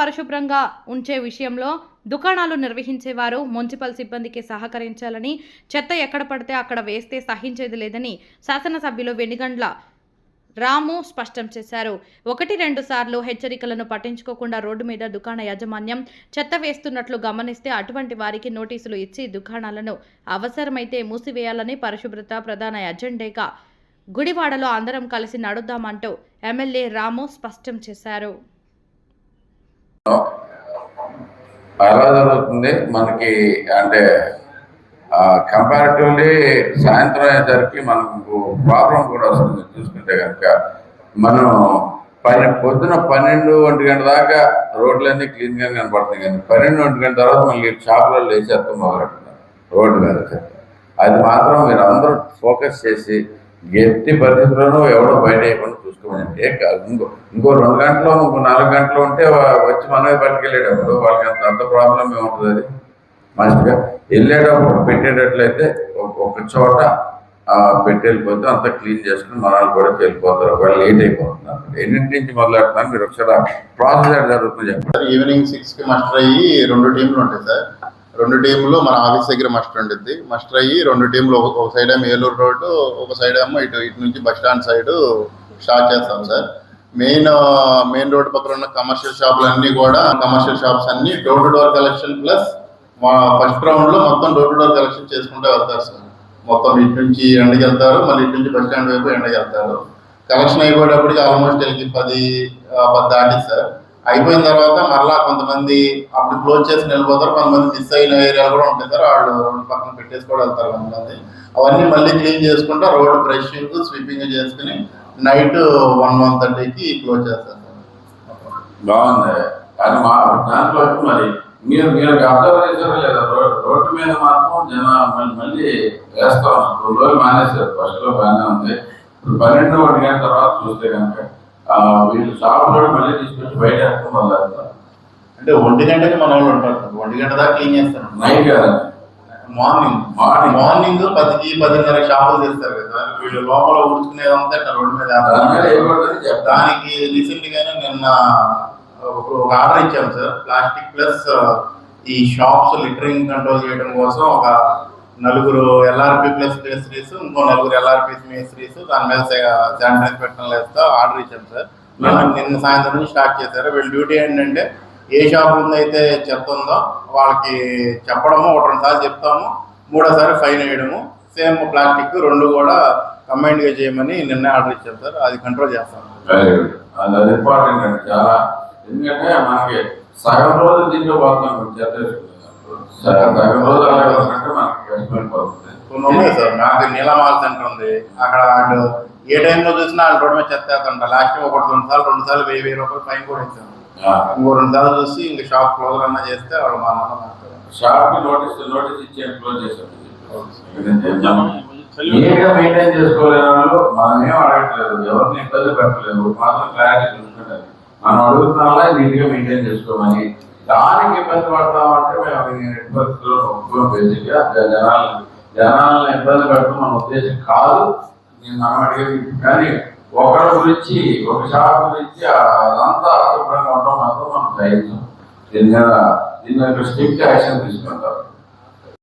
పరిశుభ్రంగా ఉంచే విషయంలో దుకాణాలు నిర్వహించేవారు మున్సిపల్ సిబ్బందికి సహకరించాలని, చెత్త ఎక్కడ పడితే అక్కడ వేస్తే సహించేది లేదని శాసనసభ్యులు వెనిగండ్ల రాము స్పష్టం చేశారు. 1-2 సార్లు హెచ్చరికలను పట్టించుకోకుండా రోడ్డు మీద దుకాణ యాజమాన్యం చెత్త వేస్తున్నట్లు గమనిస్తే అటువంటి వారికి నోటీసులు ఇచ్చి దుకాణాలను అవసరమైతే మూసివేయాలని పరిశుభ్రత ప్రధాన ఎజెండాగా గుడివాడలో అందరం కలిసి నడుద్దామంటూ ఎమ్మెల్యే రాము స్పష్టం చేశారు. ఎలా జరుగుతుంది మనకి అంటే కంపారిటివ్లీ సాయంత్రం అయ్యేసరికి మనకు ప్రాబ్లం కూడా వస్తుంది. చూసుకుంటే కనుక మనం పొద్దున 12-1 గంట దాకా రోడ్లన్నీ క్లీన్గా కనపడుతున్నాయి, కానీ 12-1 గంట తర్వాత మళ్ళీ షాపులలో వేసేస్తాం మొదలెడుతున్నారు రోడ్డు మీద. అది మాత్రం మీరు అందరూ ఫోకస్ చేసి ఎట్టి పరిస్థితుల్లోనూ ఎవడో బయట వేయకుండా చూసుకోమంటే ఇంకో 2 గంటలు ఇంకో 4 గంటలు ఉంటే వచ్చి మనమే పట్టుకెళ్ళేటప్పుడు వాళ్ళకి అంత ప్రాబ్లం ఏముంటుంది. అది మంచిగా వెళ్ళేటప్పుడు పెట్టేటట్లయితే ఒక చోట పెట్టి వెళ్ళిపోతే అంతా క్లీన్ చేసుకుని మనల్ని కూడా వెళ్ళిపోతారు. వాళ్ళు లేట్ అయిపోతున్నారు. ఎన్నింటి నుంచి మొదలెడుతున్నారు మీరు ఒకసారి ప్రాసెస్ ఎట్లా జరుగుతుంది చెప్పండి. ఈవినింగ్ 6కి మస్టర్ అయ్యి 2 టీంలు ఉంటాయి సార్. 2 టీంలు మన ఆఫీస్ దగ్గర మస్టర్ ఉంటుంది. మస్టర్ అయ్యి 2 టీంలు ఒక సైడ్ ఏమో ఏలూరు రోడ్డు, ఒక సైడ్ ఏమో ఇటు నుంచి బస్ స్టాండ్ సైడ్ స్టార్ట్ చేస్తాం సార్. మెయిన్ రోడ్డు పక్కన ఉన్న కమర్షియల్ షాపులన్నీ కూడా కమర్షియల్ షాప్స్ అన్ని door to door collection plus first round లో మొత్తం డోర్ టు డోర్ కలెక్షన్ చేసుకుంటూ వెళ్తారు సార్. మొత్తం ఇటు నుంచి ఎండకి వెళ్తారు, మళ్ళీ ఇటు నుంచి బస్ స్టాండ్ వైపు ఎండకి వెళ్తారు. కలెక్షన్ అయిపోయేటప్పటికి ఆల్మోస్ట్ 10 దాటి సార్. అయిపోయిన తర్వాత మరలా కొంతమంది అప్పుడు క్లోజ్ చేసి వెళ్ళిపోతారు, కొంతమంది మిస్ అయిన ఏరియాలు కూడా ఉంటాయి సార్. వాళ్ళు రోడ్డు పక్కన పెట్టేసి కూడా వెళ్తారు కొంతమంది. అవన్నీ మళ్ళీ క్లీన్ చేసుకుంటా రోడ్డు బ్రషింగ్ స్వీపింగ్ చేసుకుని నైట్ 1-1:30కి క్లోజ్ చేస్తారు సార్. బాగుంది. కానీ మా దాంట్లో మరి మీరు అబ్జర్వ్ చేశారా లేదా? రోడ్డు మీద మాత్రం మళ్ళీ వేస్తా ఉన్నారు. 2 రోజులు మానేశారు. ఫస్ట్ లో బాగానే ఉంది. ఇప్పుడు 12-1 గంట తర్వాత చూస్తే కనుక వీళ్ళు షాప్ కూడా మళ్ళీ తీసుకొచ్చి బయట వేస్తాం వల్ల అంటే 1 గంటకి మన వాళ్ళు ఉంటారు. 1 గంట దాకా క్లీన్ చేస్తారు. నైట్ కదా, మార్నింగ్ 10:30 షాపులు చేస్తారు కదా. వీళ్ళు లోపల ఊడ్చుకునేదంతా ఇక్కడ రోడ్డు మీద దానికి రీసెంట్ గానే నిన్న ఒక ఆర్డర్ ఇచ్చాము సార్. ప్లాస్టిక్ ప్లస్ ఈ షాప్స్ లిటరింగ్ కంట్రోల్ చేయడం కోసం ఒక 4 LRP ప్లస్ మేస్త్రీస్, ఇంకో 4 LRP మేస్త్రీస్ దాని మీద శానిటైజ్ పెట్టడం వేస్తా ఆర్డర్ ఇచ్చాము సార్. నిన్న సాయంత్రం నుంచి స్టార్ట్ చేశారు. వీళ్ళ డ్యూటీ ఏంటంటే ఏ షాప్ ముందు అయితే చెత్త ఉందో వాళ్ళకి చెప్పడము, 1-2 సార్లు చెప్తాము, 3వ సారి ఫైన్ వేయడము. సేమ్ ప్లాస్టిక్ 2 కూడా కంబైన్డ్ గా చేయమని నిన్న ఆర్డర్ ఇచ్చాం సార్. అది కంట్రోల్ చేస్తాం. అది ఇంపార్టెంట్ అండి చాలా. ఎందుకంటే మనకి సగం రోజు దీంట్లో పోతున్నాం, సగం రోజు అలాగే మనకి కొన్ని ఉన్నాయి సార్. నాకు నీలమాల సెంటర్ ఉంది. అక్కడ వాళ్ళు ఏ టైంలో చూసినా వాళ్ళు రోడ్డు మీద చెత్త వేస్తుంటా. లాస్ట్ 1-2 సార్లు 1000 రూపాయలు ఫైన్ కూడా ఇచ్చాను. ఇంకో 2 సార్లు చూసి ఇంక షాప్ క్లోజ్ అన్నా చేస్తే వాళ్ళు మా షాప్ నోటీస్ ఇచ్చి క్లోజ్ చేశారు. మెయింటైన్ చేసుకోలేని వాళ్ళు మనం ఏం అడగట్లేదు, ఎవరిని ఇబ్బంది పెట్టలేదు, మాత్రం క్లారిటీ చూసుకుంటారు. మనం అడుగుతున్నా నీట్గా మెయింటైన్ చేసుకోమని. దానికి ఇబ్బంది పడతామంటే మేము నెట్వర్క్లో ఒప్పుకోం. బేసిక్గా జనాలను ఇబ్బంది పెట్టడం మన ఉద్దేశం కాదు. మనం అడిగేది కానీ ఒకరి గురించి ఒక షాప్ గురించి అదంతా అశుభ్రంగా ఉండడం మాత్రం మనం ప్రయత్నం. దీని మీద స్ట్రిక్ట్ యాక్షన్ తీసుకుంటాం.